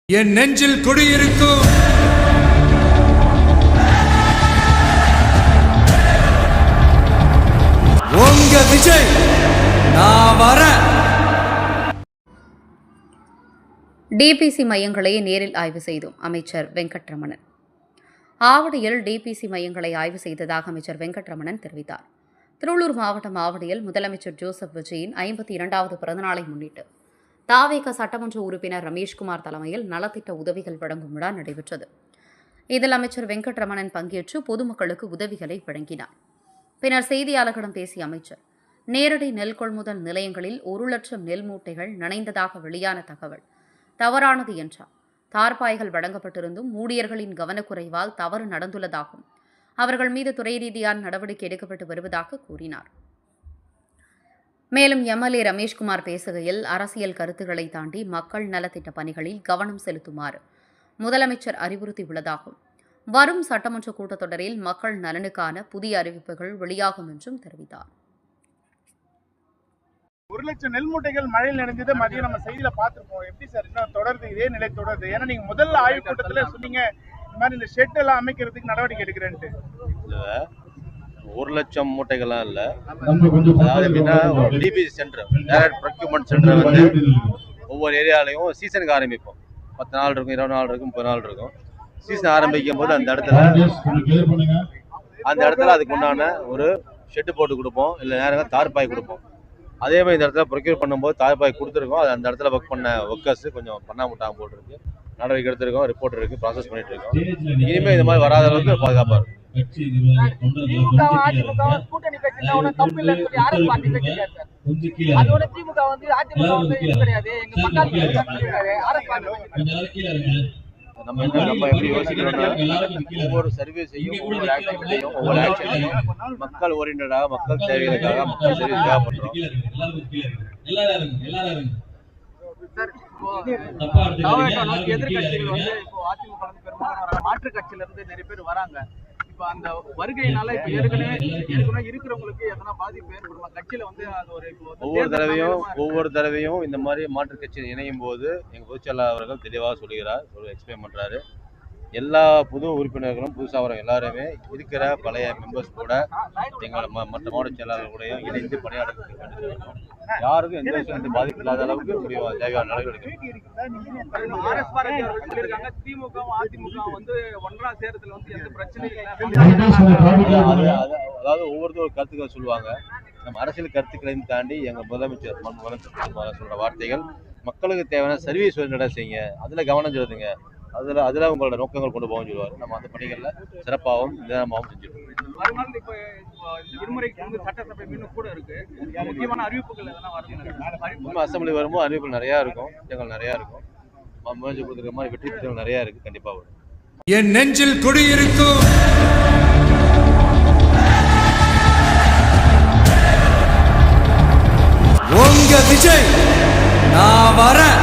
என் நெஞ்சில் குடியிருக்கும் உங்க விஜய் நான் வரேன். டிபிசி மையங்களை நேரில் ஆய்வு செய்தோம் அமைச்சர் வெங்கட்ரமணன். ஆவடியில் டிபிசி மையங்களை ஆய்வு செய்ததாக அமைச்சர் வெங்கட்ரமணன் தெரிவித்தார். திருவள்ளூர் மாவட்டம் ஆவடியில் முதலமைச்சர் ஜோசப் விஜயின் 52வது பிறந்தநாளை முன்னிட்டு தாவேக சட்டமன்ற உறுப்பினர் ரமேஷ்குமார் தலைமையில் நலத்திட்ட உதவிகள் வழங்கும் விழா நடைபெற்றது. இதில் அமைச்சர் வெங்கட்ரமணன் பங்கேற்று பொதுமக்களுக்கு உதவிகளை வழங்கினார். பின்னர் செய்தியாளர்களிடம் பேசிய அமைச்சர், நேரடி நெல் கொள்முதல் நிலையங்களில் 1 லட்சம் நெல் மூட்டைகள் நனைந்ததாக வெளியான தகவல் தவறானது என்றார். தார்பாய்கள் வழங்கப்பட்டிருந்தும் ஊழியர்களின் கவனக்குறைவால் தவறு நடந்துள்ளதாகவும் அவர்கள் மீது துறை ரீதியான நடவடிக்கை எடுக்கப்பட்டு வருவதாக கூறினார். மேலும் எம்எல்ஏ ரமேஷ்குமார் பேசுகையில், அரசியல் கருத்துக்களை தாண்டி மக்கள் நலத்திட்ட பணிகளில் கவனம் செலுத்துமாறு முதலமைச்சர் அறிவுறுத்தியுள்ளதாகவும், வரும் சட்டமன்ற கூட்டத்தொடரில் மக்கள் நலனுக்கான புதிய அறிவிப்புகள் வெளியாகும் என்றும் தெரிவித்தார். 1 லட்சம் நெல் மூட்டைகள் மழையில் நனைஞ்சதை மதியம் நம்ம செய்தியில பார்த்திருப்போம். எப்படி சார் இன்னும் தொடருது, இதே நிலை தொடருது? ஏன்னா நீங்க முதல்ல ஆய்வு கூட்டத்துல சொன்னீங்க இந்த மாதிரி இந்த ஷெட் எல்லாம் அமைக்கிறதுக்கு நடவடிக்கை எடுக்கிறேன்ட்டு. 1 லட்சம் மூட்டைகள்லாம் இல்லை. அதாவது எப்படின்னா, DPC centre, direct procurement centre வந்து ஒவ்வொரு ஏரியாலையும் சீசனுக்கு ஆரம்பிப்போம். 10 நாள் இருக்கும், 20 நாள் இருக்கும், 30 நாள் இருக்கும். சீசன் ஆரம்பிக்கும் போது அந்த இடத்துல அதுக்கு உண்டான ஒரு ஷெட்டு போட்டு கொடுப்போம், இல்லை நேரம் தார்பாய் கொடுப்போம். அதே மாதிரி இந்த இடத்துல ப்ரொக்யூர் பண்ணும்போது தார்பாய் கொடுத்துருக்கோம். அது அந்த இடத்துல ஒர்க் பண்ண ஒர்க்கர்ஸ் கொஞ்சம் பண்ணாமட்டாங்க போட்டுருக்கு, நடவடிக்கை எடுத்திருக்கோம், ரிப்போர்ட் இருக்குது, ப்ராசஸ் பண்ணிட்டு இருக்கோம். இனிமேல் இந்த மாதிரி வராத அளவுக்கு பாதுகாப்பாக இருக்கும். நம்ம எப்படி யோசிக்கிறோம்னா, ஒவ்வொரு சர்வீஸையும், ஒவ்வொரு ஆக்டிவிட்டியும், ஒவ்வொரு ஆக்ஷனையும் மக்கள் ஓரியன்டாக, மக்கள் தேவைகளுக்காக, மக்கள் சர்வீஸாக பண்றோம். எதிர்கட்சிகள் வந்து இப்போ அதிமுக பெரும்பாலான மாற்று கட்சியில இருந்து நிறைய பேர் வராங்க. இப்ப அந்த வருகையினால இப்ப ஏற்கனவே இருக்கிறவங்களுக்கு எதனா பாதிப்பு ஏற்படுமா? கட்சியில வந்து அது ஒரு ஒவ்வொரு தடவையும் இந்த மாதிரி மாற்று கட்சியில் இணையும் போது எங்க பொதுச்செயலாளர் அவர்கள் தெளிவாக சொல்லுகிறார், எக்ஸ்பிளைன் பண்றாரு. எல்லா புது உறுப்பினர்களும், புதுசாக வர எல்லாருமே இருக்கிற பழைய மெம்பர்ஸ் கூட, எங்களோட மற்ற மாவட்ட செயலாளர்கள் கூட இணைந்து பணியாற்றுறதுக்கு வேண்டும். யாருக்கும் எந்த விஷயம் பாதிப்பு இல்லாத அளவுக்கு தேவையான நடவடிக்கை. அதாவது ஒவ்வொருத்தரும் கருத்துக்களை சொல்லுவாங்க. நம்ம அரசியல் கருத்துக்களையும் தாண்டி எங்க முதலமைச்சர் சொல்ற வார்த்தைகள், மக்களுக்கு தேவையான சர்வீஸ் ஓரியன்டா செய்யுங்க, அதுல கவனம் செலுத்துங்க, அதுல உங்களோட நோக்கங்கள் கொண்டு போகும் சொல்லுவாரு. நம்ம அந்த பணிகள்ல சிறப்பாகவும் நிதானமாகவும் செஞ்சிருக்கோம். அசம்பிளி வரும்போது அறிவிப்புகள் நிறைய இருக்கும், திட்டங்கள் நிறைய இருக்கும். முயற்சி கொடுத்துருக்க மாதிரி வெற்றி திட்டங்கள் நிறைய இருக்கு, கண்டிப்பா வரும். என் நெஞ்சில் குடியிருக்கும் உங்க விஜய் நான் வரேன்.